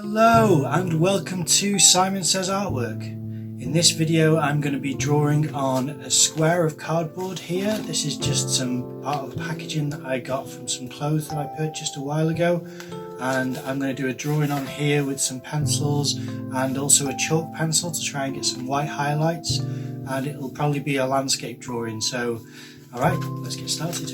Hello and welcome to Simon Says Artwork. In this video I'm going to be drawing on a square of cardboard here. This is just some part of packaging that I got from some clothes that I purchased a while ago, and I'm going to do a drawing on here with some pencils and also a chalk pencil to try and get some white highlights, and it'll probably be a landscape drawing. So alright, let's get started.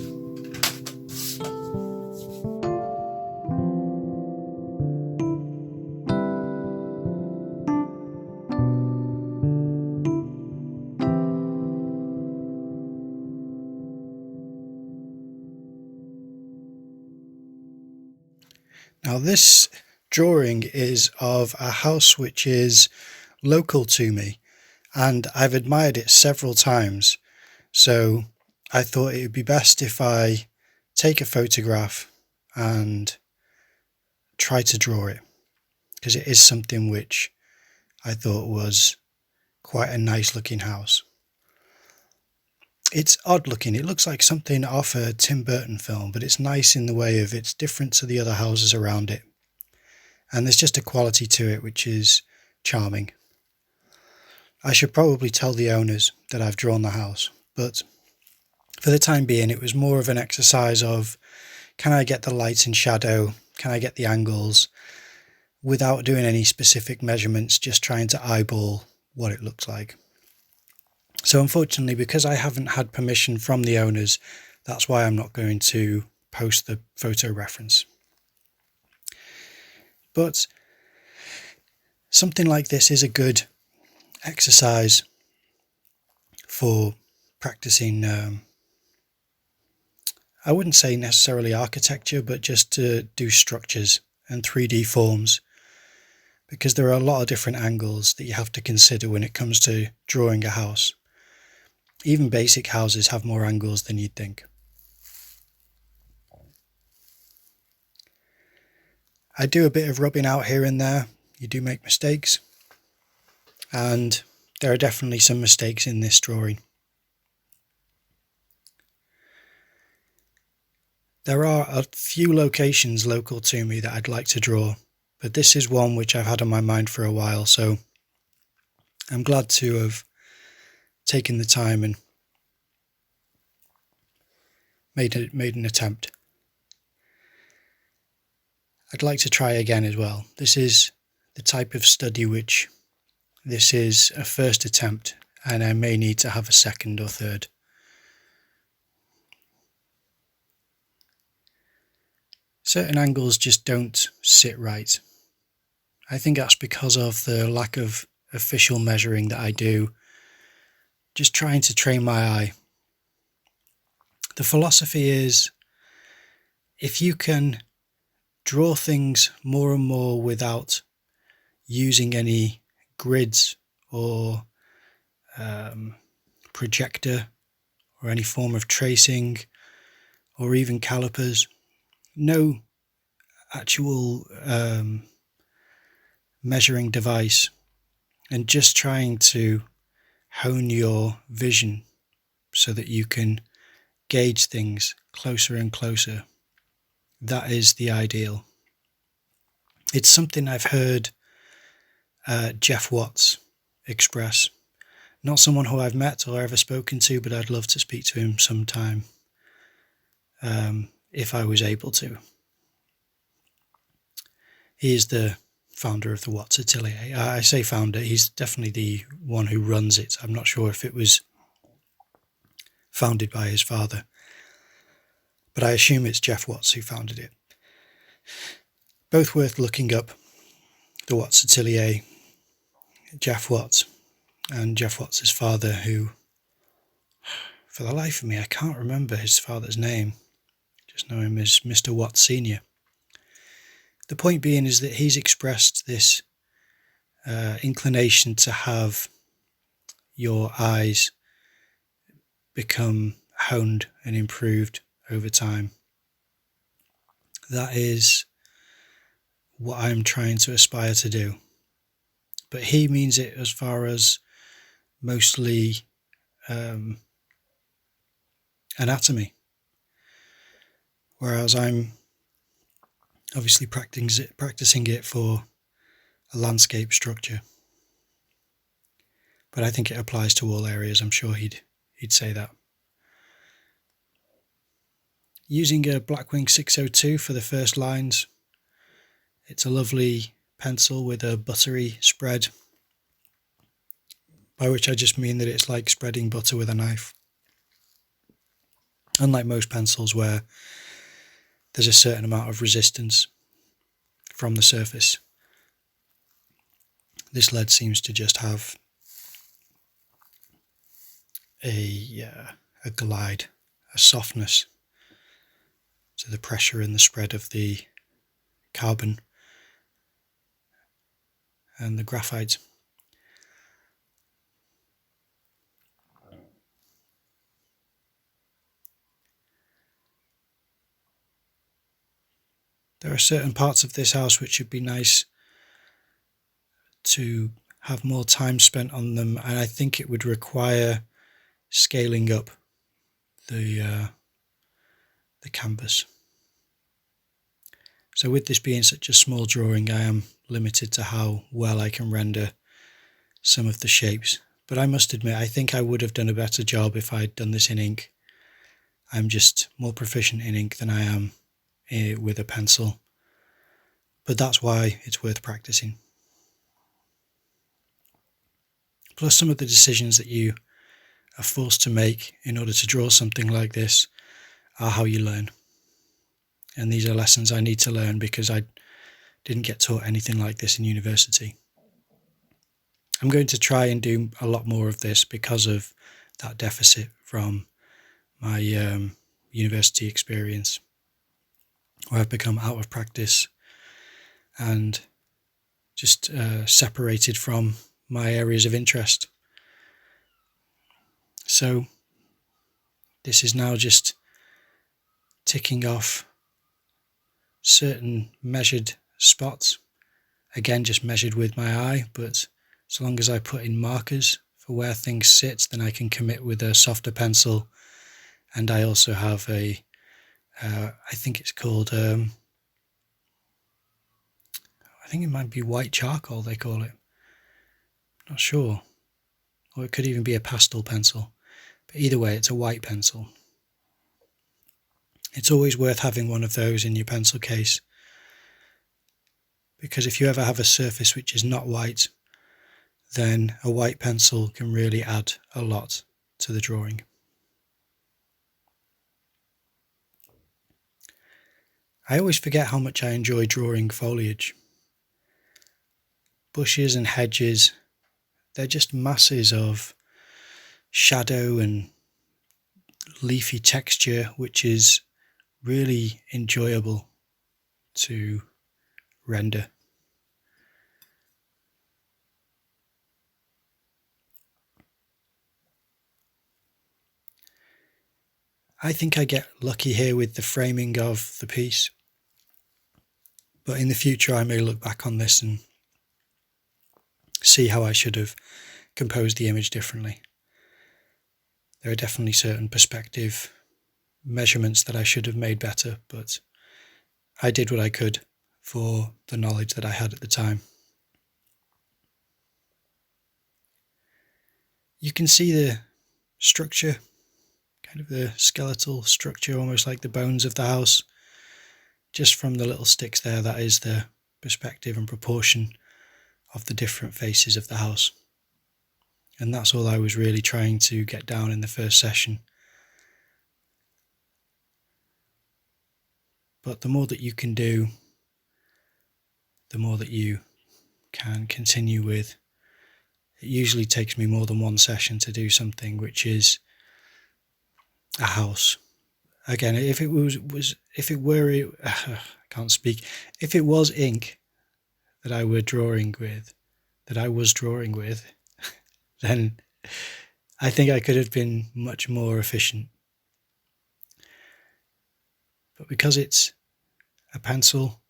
Now this drawing is of a house which is local to me, and I've admired it several times, so I thought it would be best if I take a photograph and try to draw it, because it is something which I thought was quite a nice looking house. It's odd looking, it looks like something off a Tim Burton film, but it's nice in the way of it's different to the other houses around it. And there's just a quality to it which is charming. I should probably tell the owners that I've drawn the house, but for the time being it was more of an exercise of, can I get the light and shadow, can I get the angles, without doing any specific measurements, just trying to eyeball what it looks like. So unfortunately, because I haven't had permission from the owners, that's why I'm not going to post the photo reference. But something like this is a good exercise for practicing, I wouldn't say necessarily architecture, but just to do structures and 3D forms, because there are a lot of different angles that you have to consider when it comes to drawing a house. Even basic houses have more angles than you'd think. I do a bit of rubbing out here and there. You do make mistakes, and there are definitely some mistakes in this drawing. There are a few locations local to me that I'd like to draw, but this is one which I've had on my mind for a while, so I'm glad to have taken the time and made an attempt. I'd like to try again as well. This is the type of study which this is a first attempt, and I may need to have a second or third. Certain angles just don't sit right. I think that's because of the lack of official measuring that I do, just trying to train my eye. The philosophy is, if you can draw things more and more without using any grids or projector or any form of tracing or even calipers, no actual measuring device, and just trying to hone your vision so that you can gauge things closer and closer, that is the ideal. It's something I've heard Jeff Watts express. Not someone who I've met or ever spoken to, but I'd love to speak to him sometime, if I was able to. He is the founder of the Watts Atelier. I say founder, he's definitely the one who runs it. I'm not sure if it was founded by his father, but I assume it's Jeff Watts who founded it. Both worth looking up, the Watts Atelier, Jeff Watts, and Jeff Watts' father, who, for the life of me, I can't remember his father's name. Just know him as Mr. Watts Sr. The point being is that he's expressed this inclination to have your eyes become honed and improved over time. That is what I'm trying to aspire to do. But he means it as far as mostly anatomy, whereas I'm obviously practicing it for a landscape structure. But I think it applies to all areas. I'm sure he'd say that. Using a Blackwing 602 for the first lines. It's a lovely pencil with a buttery spread, by which I just mean that it's like spreading butter with a knife. Unlike most pencils where there's a certain amount of resistance from the surface, this lead seems to just have a glide, a softness to the pressure and the spread of the carbon and the graphite. There are certain parts of this house which would be nice to have more time spent on them, and I think it would require scaling up the canvas. So with this being such a small drawing, I am limited to how well I can render some of the shapes. But I must admit, I think I would have done a better job if I'd done this in ink. I'm just more proficient in ink than I am with a pencil. But that's why it's worth practicing. Plus, some of the decisions that you are forced to make in order to draw something like this are how you learn. And these are lessons I need to learn because I didn't get taught anything like this in university. I'm going to try and do a lot more of this because of that deficit from my university experience, where I've become out of practice and just separated from my areas of interest. So this is now just ticking off certain measured spots, again just measured with my eye, but so long as I put in markers for where things sit, then I can commit with a softer pencil. And I also have I think it's called, I think it might be white charcoal they call it, not sure, or it could even be a pastel pencil, but either way it's a white pencil. It's always worth having one of those in your pencil case, because if you ever have a surface which is not white, then a white pencil can really add a lot to the drawing. I always forget how much I enjoy drawing foliage. Bushes and hedges, they're just masses of shadow and leafy texture, which is really enjoyable to render. I think I get lucky here with the framing of the piece, but in the future I may look back on this and see how I should have composed the image differently. There are definitely certain perspective measurements that I should have made better, but I did what I could for the knowledge that I had at the time. You can see the structure, kind of the skeletal structure, almost like the bones of the house, just from the little sticks there. That is the perspective and proportion of the different faces of the house. And that's all I was really trying to get down in the first session. But the more that you can do, the more that you can continue with. It usually takes me more than one session to do something which is a house. Again, if it was ink that I was drawing with, then I think I could have been much more efficient. But because it's a pencil,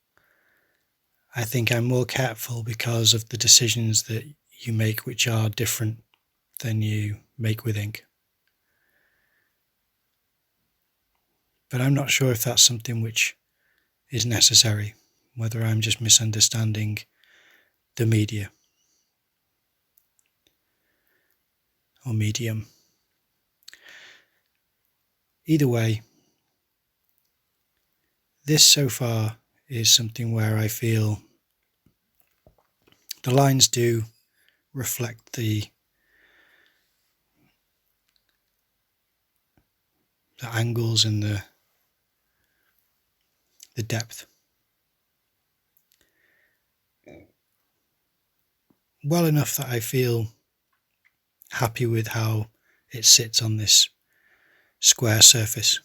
I think I'm more careful because of the decisions that you make, which are different than you make with ink. But I'm not sure if that's something which is necessary, whether I'm just misunderstanding the media or medium. Either way, this so far is something where I feel the lines do reflect the angles and the depth well enough that I feel happy with how it sits on this square surface.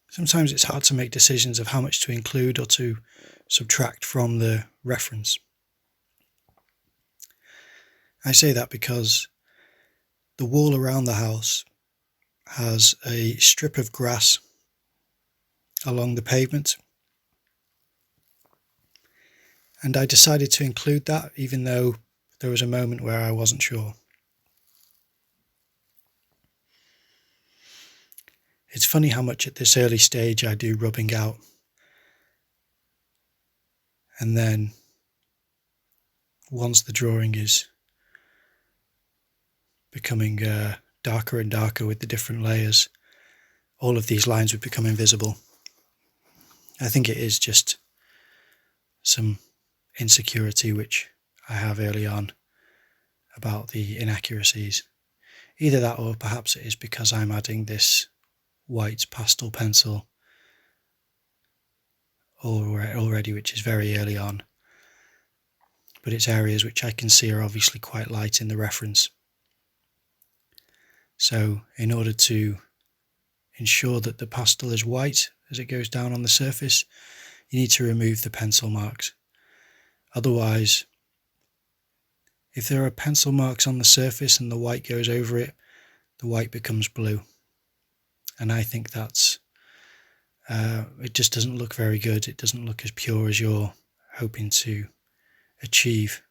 Sometimes it's hard to make decisions of how much to include or to subtract from the reference. I say that because the wall around the house has a strip of grass along the pavement, and I decided to include that even though there was a moment where I wasn't sure. It's funny how much at this early stage I do rubbing out, and then once the drawing is becoming darker and darker with the different layers, all of these lines would become invisible. I think it is just some insecurity which I have early on about the inaccuracies. Either that, or perhaps it is because I'm adding this white pastel pencil already, which is very early on, but it's areas which I can see are obviously quite light in the reference. So in order to ensure that the pastel is white as it goes down on the surface, you need to remove the pencil marks. Otherwise, if there are pencil marks on the surface and the white goes over it, the white becomes blue. And I think that's, it just doesn't look very good. It doesn't look as pure as you're hoping to achieve.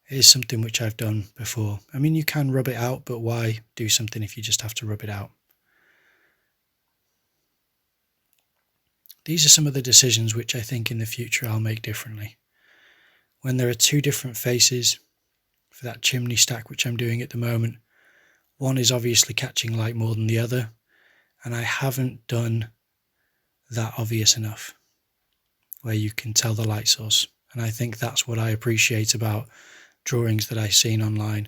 It is something which I've done before. I mean, you can rub it out, but why do something if you just have to rub it out? These are some of the decisions which I think in the future I'll make differently. When there are two different faces for that chimney stack which I'm doing at the moment, one is obviously catching light more than the other, and I haven't done that obvious enough where you can tell the light source. And I think that's what I appreciate about drawings that I've seen online,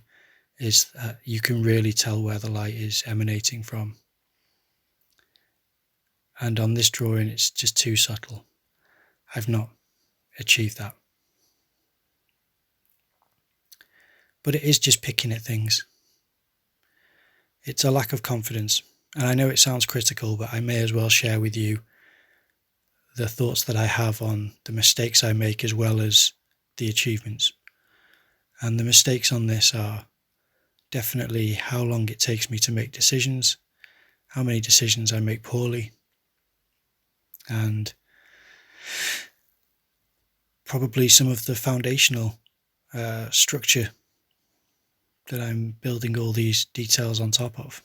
is that you can really tell where the light is emanating from. And on this drawing, it's just too subtle. I've not achieved that. But it is just picking at things. It's a lack of confidence. And I know it sounds critical, but I may as well share with you the thoughts that I have on the mistakes I make as well as the achievements. And the mistakes on this are definitely how long it takes me to make decisions, how many decisions I make poorly, and probably some of the foundational structure that I'm building all these details on top of,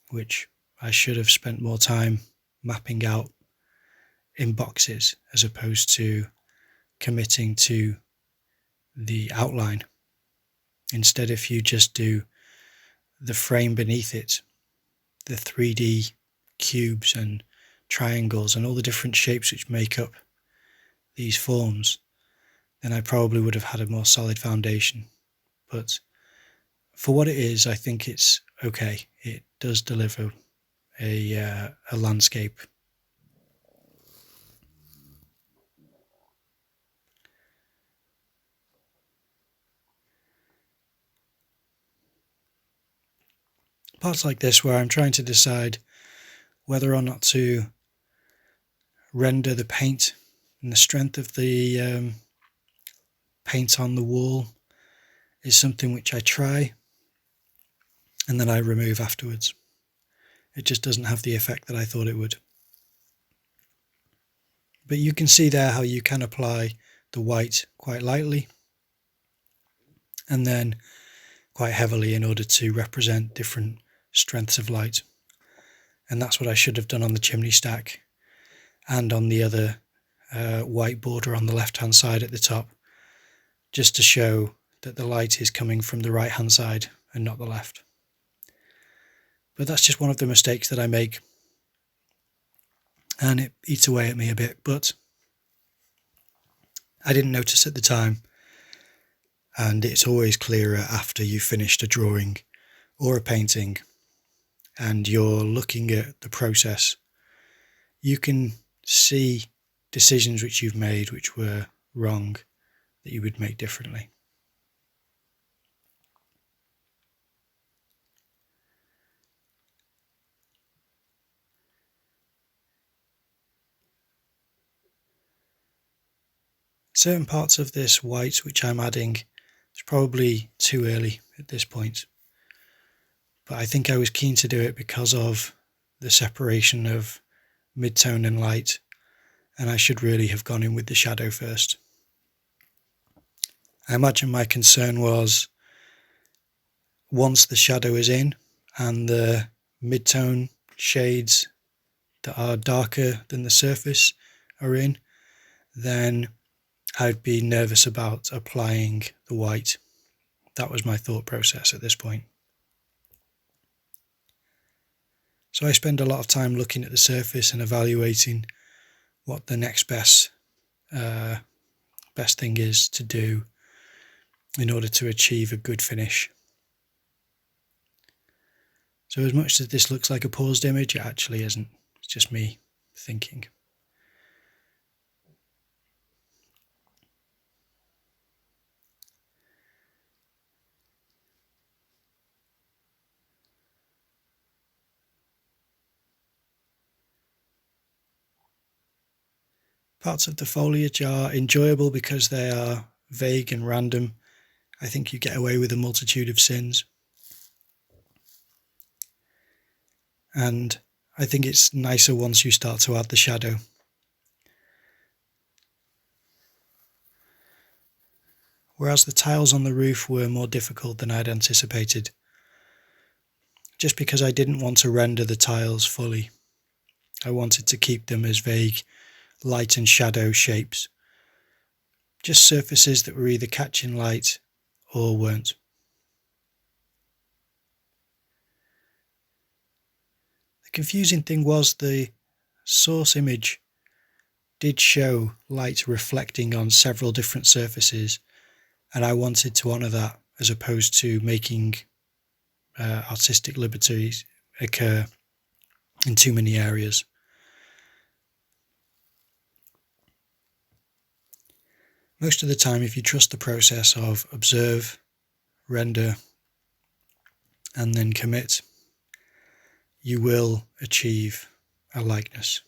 which I should have spent more time mapping out in boxes as opposed to committing to the outline. Instead, if you just do the frame beneath it, the 3D cubes and triangles and all the different shapes which make up these forms, then I probably would have had a more solid foundation. But for what it is, I think it's okay. It does deliver a landscape. Parts like this where I'm trying to decide whether or not to render the paint and the strength of the paint on the wall is something which I try and then I remove afterwards. It just doesn't have the effect that I thought it would. But you can see there how you can apply the white quite lightly and then quite heavily in order to represent different strengths of light. And that's what I should have done on the chimney stack and on the other white border on the left-hand side at the top, just to show that the light is coming from the right-hand side and not the left. But that's just one of the mistakes that I make, and it eats away at me a bit, but I didn't notice at the time, and it's always clearer after you've finished a drawing or a painting and you're looking at the process. You can see decisions which you've made which were wrong that you would make differently. Certain parts of this white which I'm adding is probably too early at this point, but I think I was keen to do it because of the separation of mid-tone and light, and I should really have gone in with the shadow first. I imagine my concern was once the shadow is in and the mid-tone shades that are darker than the surface are in, then I'd be nervous about applying the white. That was my thought process at this point. So I spend a lot of time looking at the surface and evaluating what the next best thing is to do in order to achieve a good finish. So as much as this looks like a paused image, it actually isn't. It's just me thinking. Parts of the foliage are enjoyable because they are vague and random. I think you get away with a multitude of sins. And I think it's nicer once you start to add the shadow. Whereas the tiles on the roof were more difficult than I'd anticipated, just because I didn't want to render the tiles fully. I wanted to keep them as vague light and shadow shapes, just surfaces that were either catching light or weren't. The confusing thing was the source image did show light reflecting on several different surfaces, and I wanted to honour that as opposed to making artistic liberties occur in too many areas. Most of the time, if you trust the process of observe, render, and then commit, you will achieve a likeness.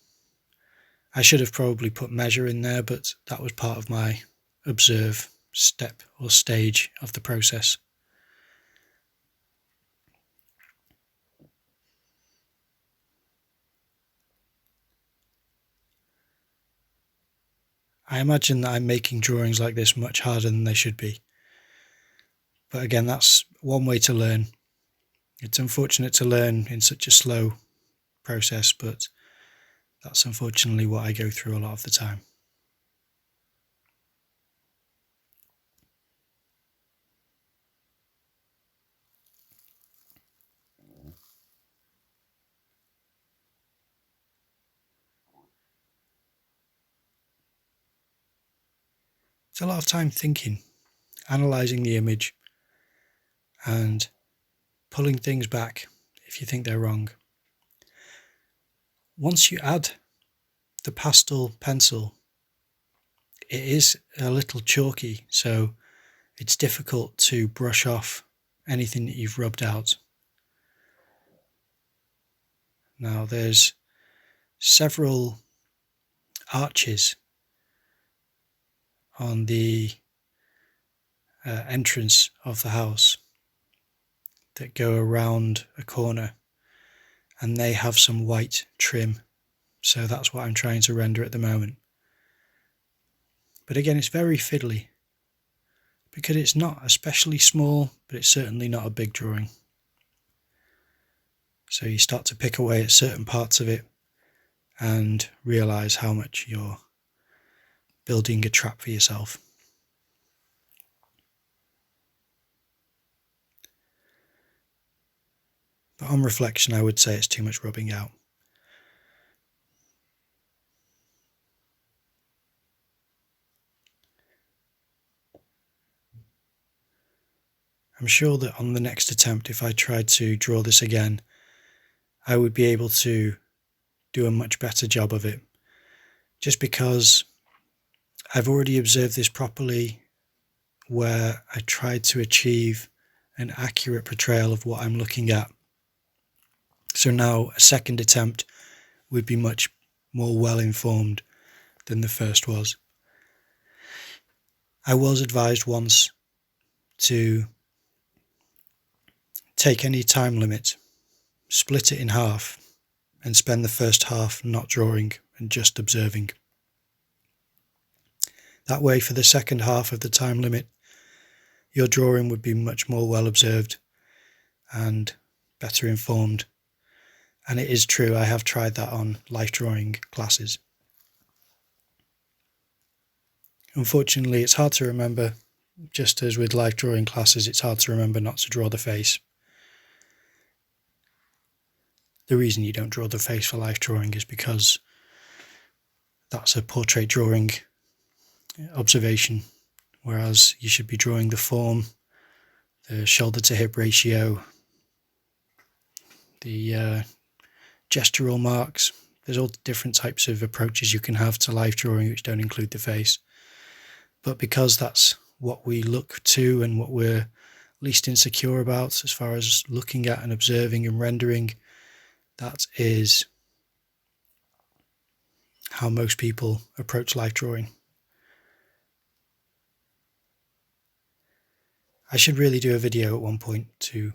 I should have probably put measure in there, but that was part of my observe step or stage of the process. I imagine that I'm making drawings like this much harder than they should be. But again, that's one way to learn. It's unfortunate to learn in such a slow process, but that's unfortunately what I go through a lot of the time. It's a lot of time thinking, analysing the image, and pulling things back if you think they're wrong. Once you add the pastel pencil, it is a little chalky, so it's difficult to brush off anything that you've rubbed out. Now there's several arches on the entrance of the house that go around a corner, and they have some white trim, so that's what I'm trying to render at the moment. But again, it's very fiddly because it's not especially small, but it's certainly not a big drawing. So you start to pick away at certain parts of it and realise how much you're building a trap for yourself. But on reflection, I would say it's too much rubbing out. I'm sure that on the next attempt, if I tried to draw this again, I would be able to do a much better job of it, just because I've already observed this properly, where I tried to achieve an accurate portrayal of what I'm looking at. So now a second attempt would be much more well informed than the first was. I was advised once to take any time limit, split it in half, and spend the first half not drawing and just observing. That way, for the second half of the time limit, your drawing would be much more well observed and better informed. And it is true, I have tried that on life drawing classes. Unfortunately, it's hard to remember, just as with life drawing classes, it's hard to remember not to draw the face. The reason you don't draw the face for life drawing is because that's a portrait drawing observation, whereas you should be drawing the form, the shoulder to hip ratio, the gestural marks. There's all different types of approaches you can have to life drawing which don't include the face. But because that's what we look to and what we're least insecure about as far as looking at and observing and rendering, that is how most people approach life drawing. I should really do a video at one point to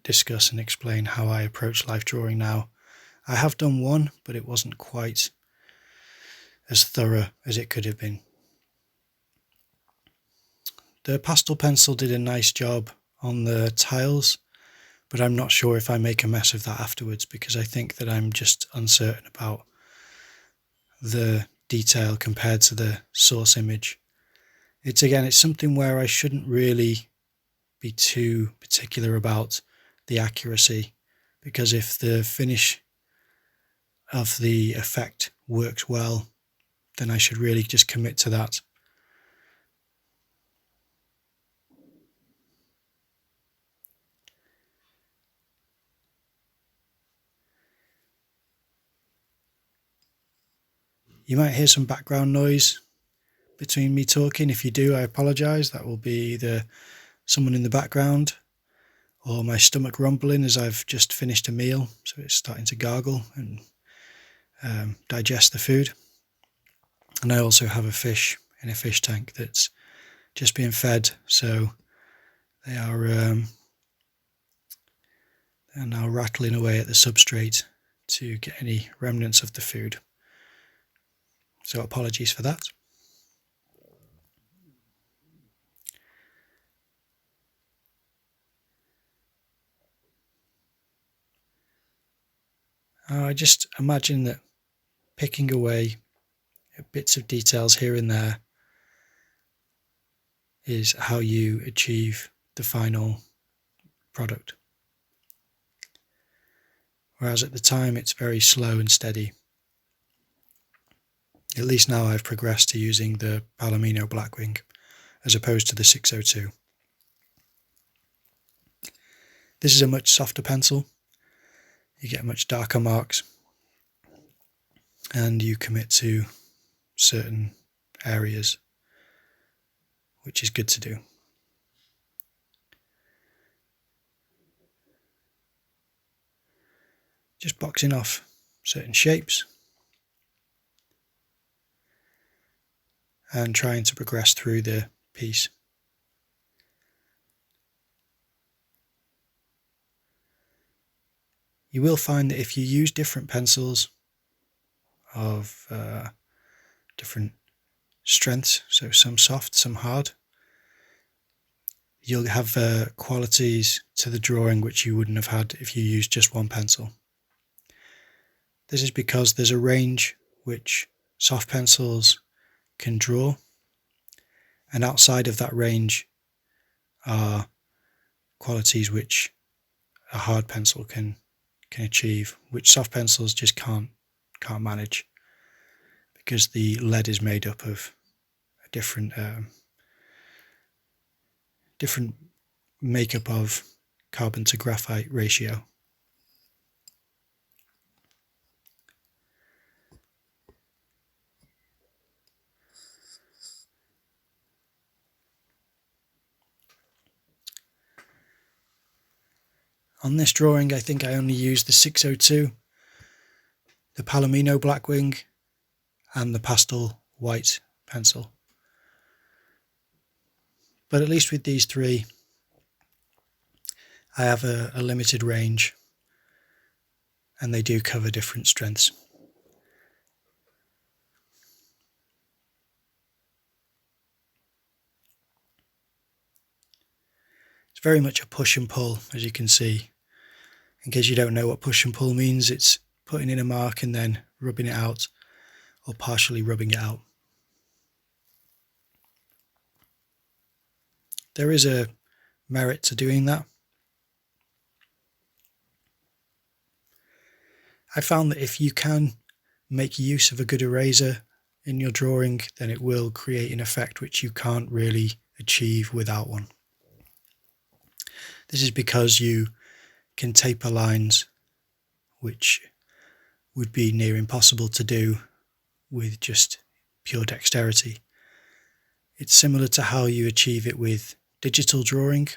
discuss and explain how I approach life drawing now. I have done one, but it wasn't quite as thorough as it could have been. The pastel pencil did a nice job on the tiles, but I'm not sure if I make a mess of that afterwards, because I think that I'm just uncertain about the detail compared to the source image. It's something where I shouldn't really be too particular about the accuracy, because if the finish of the effect works well, then I should really just commit to that. You might hear some background noise between me talking. If you do, I apologise. That will be either someone in the background or my stomach rumbling as I've just finished a meal, so it's starting to gargle and digest the food. And I also have a fish in a fish tank that's just being fed, so they are now rattling away at the substrate to get any remnants of the food. So apologies for that. I just imagine that picking away at bits of details here and there is how you achieve the final product. Whereas at the time it's very slow and steady. At least now I've progressed to using the Palomino Blackwing as opposed to the 602. This is a much softer pencil. You get much darker marks and you commit to certain areas, which is good to do. Just boxing off certain shapes and trying to progress through the piece. You will find that if you use different pencils of different strengths, so some soft, some hard, you'll have qualities to the drawing which you wouldn't have had if you used just one pencil. This is because there's a range which soft pencils can draw, and outside of that range are qualities which a hard pencil can achieve, which soft pencils just can't manage, because the lead is made up of a different makeup of carbon to graphite ratio. On this drawing, I think I only used the 602, the Palomino Blackwing, and the pastel white pencil. But at least with these three, I have a limited range, and they do cover different strengths. It's very much a push and pull, as you can see. In case you don't know what push and pull means, it's putting in a mark and then rubbing it out, or partially rubbing it out. There is a merit to doing that. I found that if you can make use of a good eraser in your drawing, then it will create an effect which you can't really achieve without one. This is because you can taper lines which would be near impossible to do with just pure dexterity. It's similar to how you achieve it with digital drawing.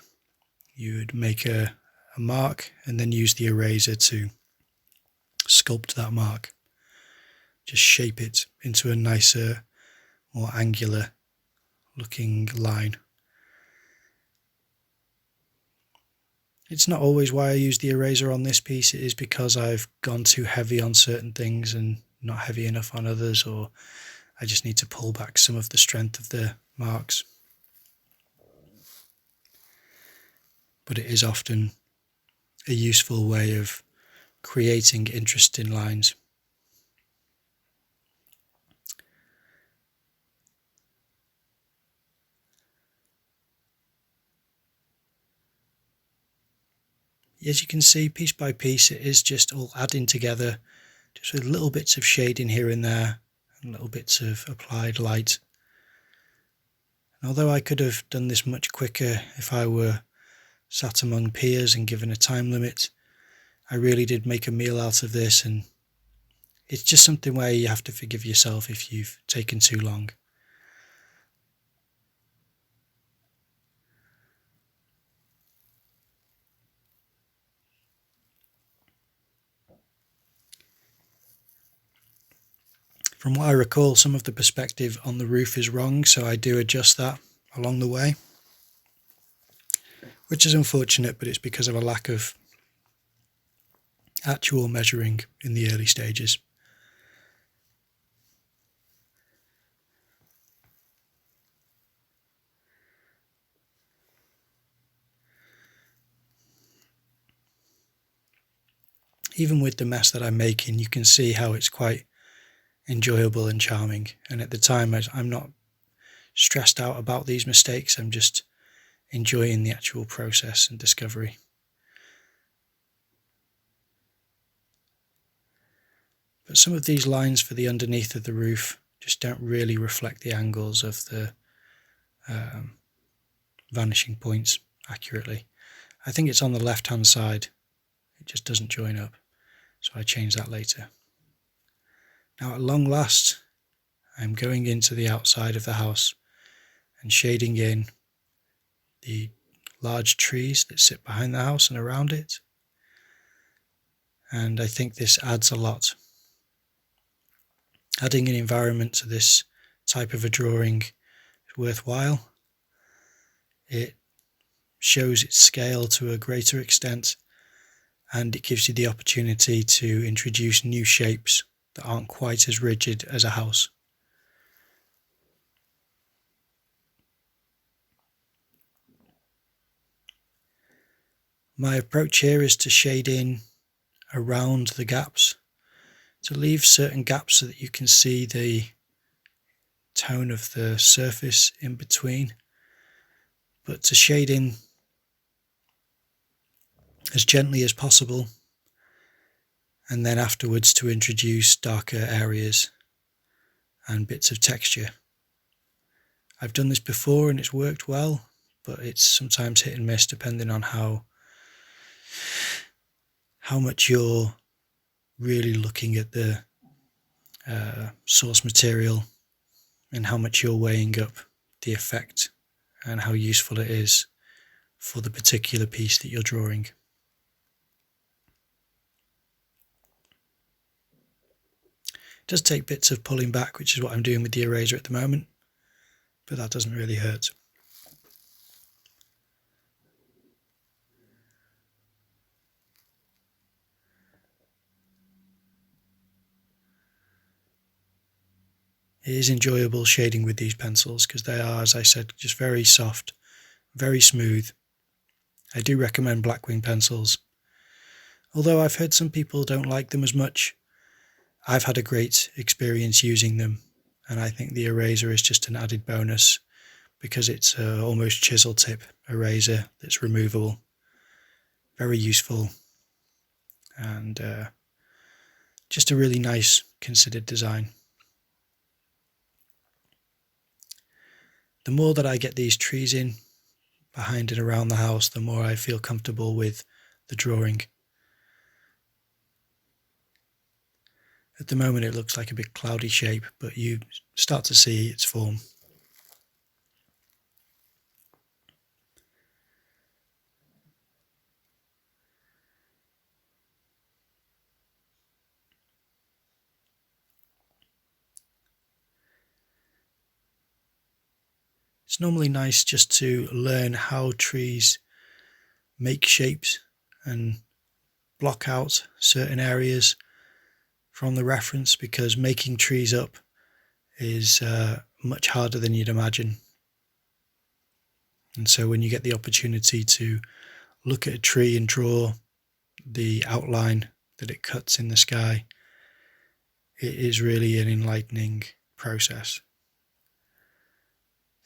You would make a mark and then use the eraser to sculpt that mark. Just shape it into a nicer, more angular looking line. It's not always why I use the eraser on this piece. It is because I've gone too heavy on certain things and not heavy enough on others, or I just need to pull back some of the strength of the marks. But it is often a useful way of creating interesting lines. As you can see, piece by piece, it is just all adding together, just with little bits of shading here and there, and little bits of applied light. And although I could have done this much quicker if I were sat among peers and given a time limit, I really did make a meal out of this, and it's just something where you have to forgive yourself if you've taken too long. From what I recall, some of the perspective on the roof is wrong, so I do adjust that along the way, which is unfortunate, but it's because of a lack of actual measuring in the early stages. Even with the mess that I'm making, you can see how it's quite enjoyable and charming, and at the time I'm not stressed out about these mistakes. I'm just enjoying the actual process and discovery. But some of these lines for the underneath of the roof just don't really reflect the angles of the vanishing points accurately. I think it's on the left hand side, it just doesn't join up, so I change that later. Now at long last, I'm going into the outside of the house and shading in the large trees that sit behind the house and around it. And I think this adds a lot. Adding an environment to this type of a drawing is worthwhile. It shows its scale to a greater extent, and it gives you the opportunity to introduce new shapes that aren't quite as rigid as a house. My approach here is to shade in around the gaps, to leave certain gaps so that you can see the tone of the surface in between, but to shade in as gently as possible, and then afterwards to introduce darker areas and bits of texture. I've done this before and it's worked well, but it's sometimes hit and miss depending on how much you're really looking at the source material and how much you're weighing up the effect and how useful it is for the particular piece that you're drawing. It does take bits of pulling back, which is what I'm doing with the eraser at the moment, but that doesn't really hurt. It is enjoyable shading with these pencils because they are, as I said, just very soft, very smooth. I do recommend Blackwing pencils. Although I've heard some people don't like them as much, I've had a great experience using them, and I think the eraser is just an added bonus because it's an almost chisel tip eraser that's removable. Very useful, and just a really nice, considered design. The more that I get these trees in behind and around the house, the more I feel comfortable with the drawing. At the moment it looks like a big cloudy shape, but you start to see its form. It's normally nice just to learn how trees make shapes and block out certain areas from the reference, because making trees up is much harder than you'd imagine. And so when you get the opportunity to look at a tree and draw the outline that it cuts in the sky, it is really an enlightening process.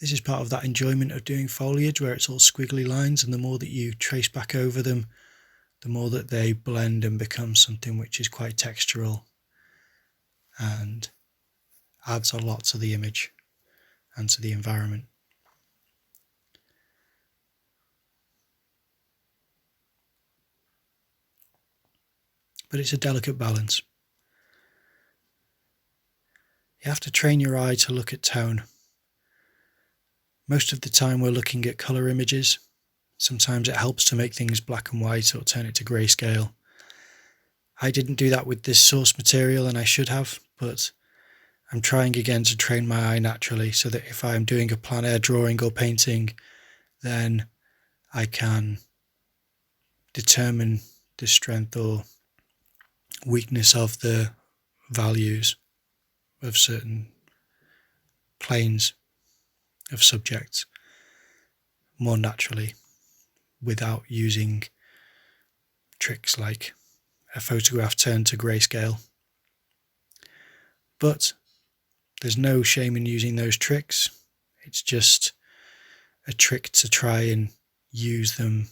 This is part of that enjoyment of doing foliage where it's all squiggly lines, and the more that you trace back over them, the more that they blend and become something which is quite textural and adds a lot to the image and to the environment. But it's a delicate balance. You have to train your eye to look at tone. Most of the time we're looking at colour images. Sometimes it helps to make things black and white or turn it to grayscale. I didn't do that with this source material, and I should have, but I'm trying again to train my eye naturally so that if I'm doing a plein air drawing or painting, then I can determine the strength or weakness of the values of certain planes of subjects more naturally without using tricks like a photograph turned to grayscale. But there's no shame in using those tricks. It's just a trick to try and use them,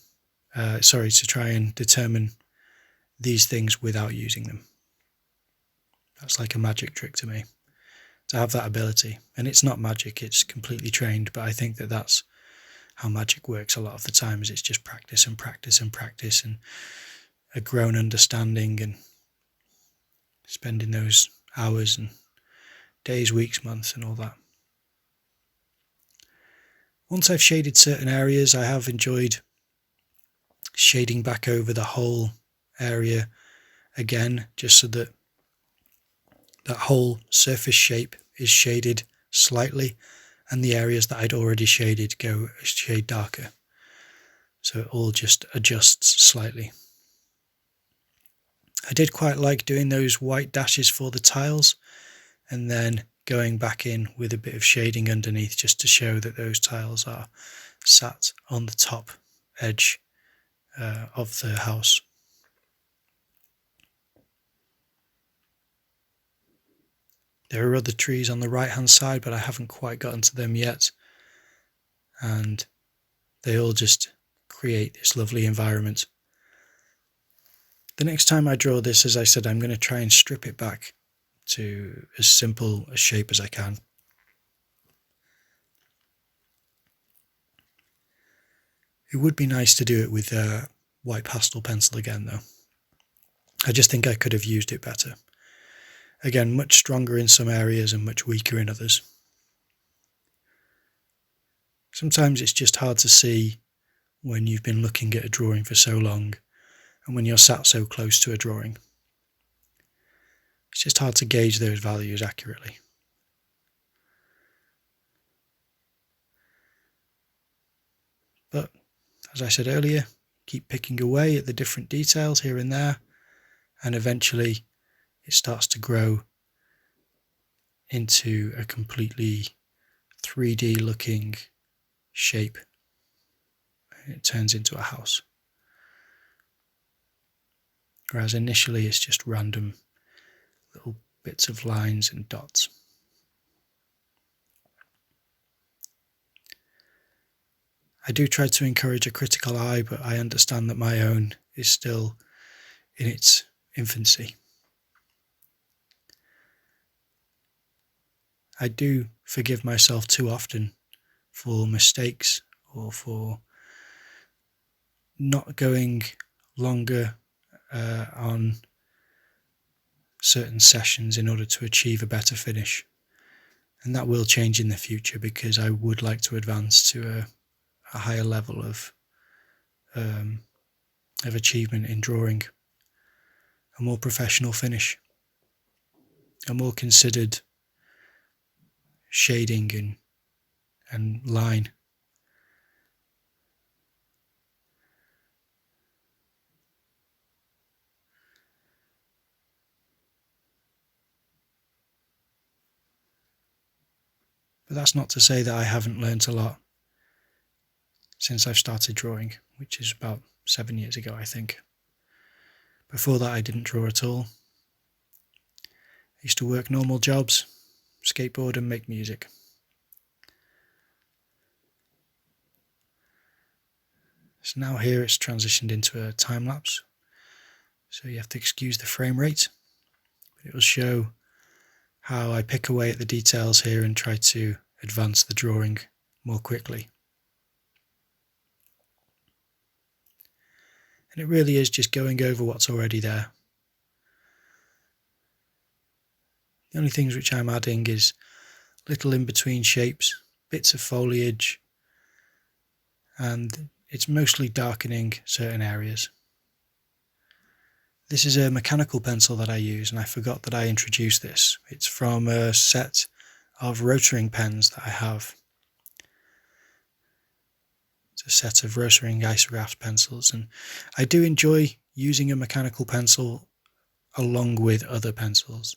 to try and determine these things without using them. That's like a magic trick to me, to have that ability. And it's not magic, it's completely trained, but I think that that's how magic works a lot of the time, is it's just practice and practice and practice and a grown understanding and spending those hours and days, weeks, months and all that. Once I've shaded certain areas, I have enjoyed shading back over the whole area again, just so that that whole surface shape is shaded slightly and the areas that I'd already shaded go a shade darker. So it all just adjusts slightly. I did quite like doing those white dashes for the tiles and then going back in with a bit of shading underneath just to show that those tiles are sat on the top edge of the house. There are other trees on the right hand side, but I haven't quite gotten to them yet, and they all just create this lovely environment. The next time I draw this, as I said, I'm going to try and strip it back to as simple a shape as I can. It would be nice to do it with a white pastel pencil again, though. I just think I could have used it better. Again, much stronger in some areas and much weaker in others. Sometimes it's just hard to see when you've been looking at a drawing for so long and when you're sat so close to a drawing. It's just hard to gauge those values accurately. But, as I said earlier, keep picking away at the different details here and there, and eventually it starts to grow into a completely 3D looking shape. It turns into a house. Whereas initially it's just random little bits of lines and dots. I do try to encourage a critical eye, but I understand that my own is still in its infancy. I do forgive myself too often for mistakes or for not going longer on certain sessions in order to achieve a better finish. And that will change in the future, because I would like to advance to a higher level of achievement in drawing, a more professional finish, a more considered shading and line. But that's not to say that I haven't learnt a lot since I've started drawing, which is about 7 years ago, I think. Before that, I didn't draw at all. I used to work normal jobs, skateboard and make music. So now here it's transitioned into a time lapse, so you have to excuse the frame rate, but it will show how I pick away at the details here and try to advance the drawing more quickly. And it really is just going over what's already there. The only things which I'm adding is little in-between shapes, bits of foliage, and it's mostly darkening certain areas. This is a mechanical pencil that I use, and I forgot that I introduced this. It's from a set of rotoring pens that I have. It's a set of rotoring isograph pencils, and I do enjoy using a mechanical pencil along with other pencils.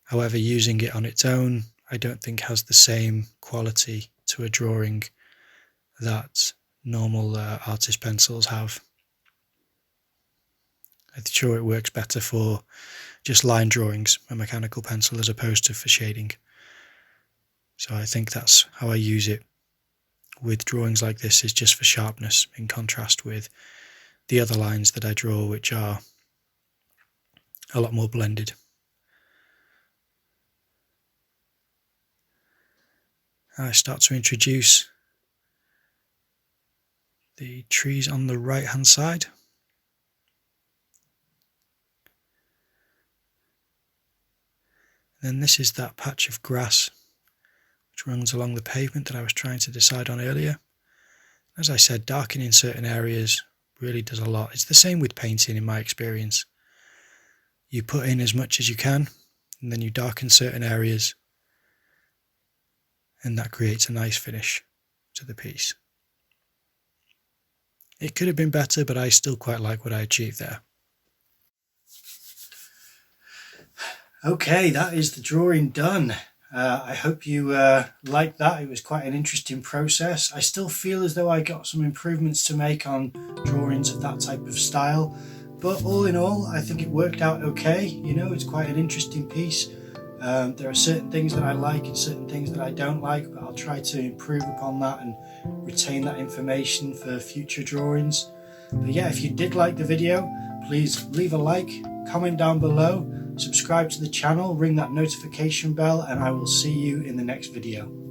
However, using it on its own, I don't think has the same quality to a drawing that normal artist pencils have. I'm sure it works better for just line drawings, a mechanical pencil, as opposed to for shading. So I think that's how I use it with drawings like this, is just for sharpness, in contrast with the other lines that I draw, which are a lot more blended. I start to introduce the trees on the right hand side. Then this is that patch of grass which runs along the pavement that I was trying to decide on earlier. As I said, darkening certain areas really does a lot. It's the same with painting in my experience. You put in as much as you can, and then you darken certain areas, and that creates a nice finish to the piece. It could have been better, but I still quite like what I achieved there. Okay, that is the drawing done. I hope you liked that. It was quite an interesting process. I still feel as though I got some improvements to make on drawings of that type of style, but all in all I think it worked out okay. You know, it's quite an interesting piece. There are certain things that I like and certain things that I don't like, but I'll try to improve upon that and retain that information for future drawings. But yeah, if you did like the video, please leave a like, comment down below, subscribe to the channel, ring that notification bell, and I will see you in the next video.